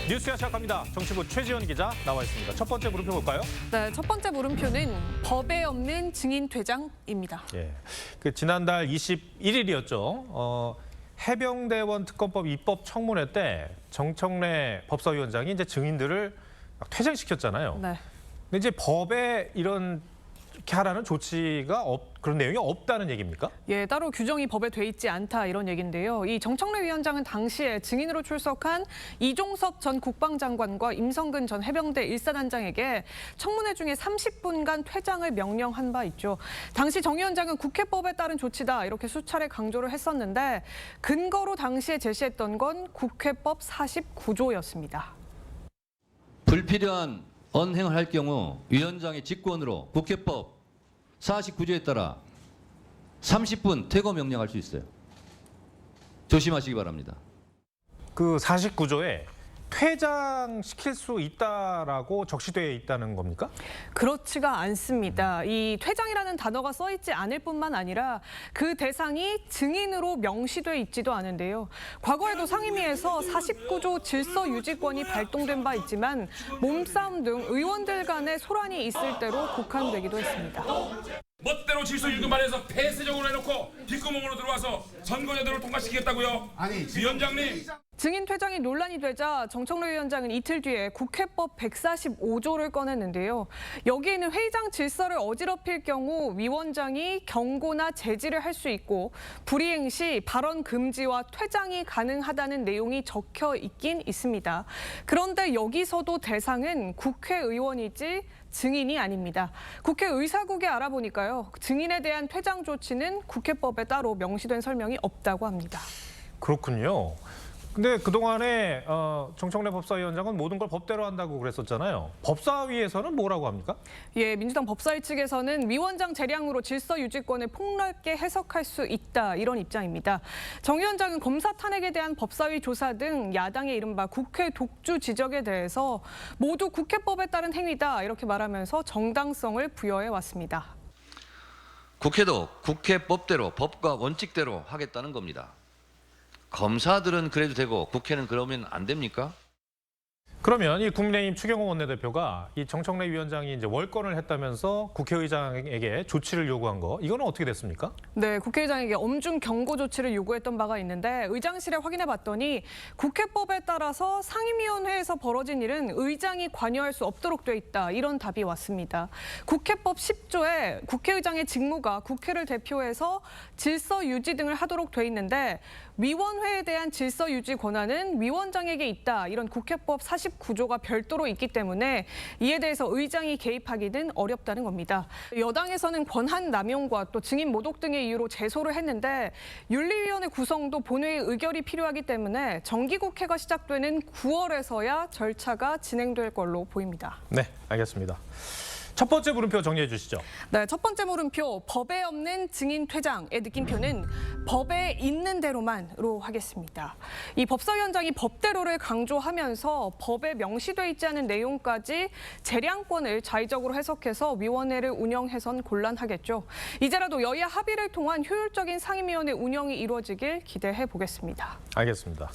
뉴스야 시작합니다. 정치부 최지연 기자 나와 있습니다. 첫 번째 물음표 볼까요? 네, 첫 번째 물음표는 법에 없는 증인 퇴장입니다. 예, 지난달 21일이었죠. 해병대원 특검법 입법 청문회 때 정청래 법사위원장이 이제 증인들을 막 퇴장시켰잖아요. 네. 근데 이제 법에 이렇게 하라는 조치가 그런 내용이 없다는 얘기입니까? 예, 따로 규정이 법에 돼 있지 않다 이런 얘긴데요. 이 정청래 위원장은 당시에 증인으로 출석한 이종섭 전 국방장관과 임성근 전 해병대 1사단장에게 청문회 중에 30분간 퇴장을 명령한 바 있죠. 당시 정 위원장은 국회법에 따른 조치다 이렇게 수차례 강조를 했었는데 근거로 당시에 제시했던 건 국회법 49조였습니다. 불필요한 언행을 할 경우 위원장의 직권으로 국회법 49조에 따라 30분 퇴거 명령할 수 있어요. 조심하시기 바랍니다. 그 49조에 퇴장시킬 수 있다라고 적시되어 있다는 겁니까? 그렇지가 않습니다. 이 퇴장이라는 단어가 써 있지 않을 뿐만 아니라 그 대상이 증인으로 명시돼 있지도 않은데요. 과거에도 상임위에서 49조 질서유지권이 발동된 바 있지만 몸싸움 등 의원들 간의 소란이 있을 때로 국한되기도 했습니다. 멋대로 질서유지 말해서 폐쇄적으로 해놓고 뒷구멍으로 들어와서 선거제도를 통과시키겠다고요? 위원장님. 증인 퇴장이 논란이 되자 정청래 위원장은 이틀 뒤에 국회법 145조를 꺼냈는데요. 여기에는 회의장 질서를 어지럽힐 경우 위원장이 경고나 제지를 할 수 있고 불이행 시 발언 금지와 퇴장이 가능하다는 내용이 적혀 있긴 있습니다. 그런데 여기서도 대상은 국회의원이지 증인이 아닙니다. 국회 의사국에 알아보니까요. 증인에 대한 퇴장 조치는 국회법에 따로 명시된 설명이 없다고 합니다. 그렇군요. 근데 그동안에 정청래 법사위원장은 모든 걸 법대로 한다고 그랬었잖아요. 법사위에서는 뭐라고 합니까? 예, 민주당 법사위 측에서는 위원장 재량으로 질서유지권을 폭넓게 해석할 수 있다 이런 입장입니다. 정 위원장은 검사 탄핵에 대한 법사위 조사 등 야당의 이른바 국회 독주 지적에 대해서 모두 국회법에 따른 행위다 이렇게 말하면서 정당성을 부여해 왔습니다. 국회도 국회법대로 법과 원칙대로 하겠다는 겁니다. 검사들은 그래도 되고 국회는 그러면 안 됩니까? 그러면 이 국민의힘 추경호 원내대표가 이 정청래 위원장이 이제 월권을 했다면서 국회의장에게 조치를 요구한 거, 이거는 어떻게 됐습니까? 네, 국회의장에게 엄중 경고 조치를 요구했던 바가 있는데 의장실에 확인해 봤더니 국회법에 따라서 상임위원회에서 벌어진 일은 의장이 관여할 수 없도록 돼 있다. 이런 답이 왔습니다. 국회법 10조에 국회의장의 직무가 국회를 대표해서 질서 유지 등을 하도록 돼 있는데 위원회에 대한 질서 유지 권한은 위원장에게 있다. 이런 국회법 49조가 별도로 있기 때문에 이에 대해서 의장이 개입하기는 어렵다는 겁니다. 여당에서는 권한 남용과 또 증인 모독 등의 이유로 제소를 했는데 윤리위원회 구성도 본회의 의결이 필요하기 때문에 정기국회가 시작되는 9월에서야 절차가 진행될 걸로 보입니다. 네, 알겠습니다. 첫 번째 물음표 정리해 주시죠. 네, 첫 번째 물음표, 법에 없는 증인 퇴장의 느낌표는 법에 있는 대로만으로 하겠습니다. 이 법사위원장이 법대로를 강조하면서 법에 명시돼 있지 않은 내용까지 재량권을 자의적으로 해석해서 위원회를 운영해선 곤란하겠죠. 이제라도 여야 합의를 통한 효율적인 상임위원회 운영이 이루어지길 기대해 보겠습니다. 알겠습니다.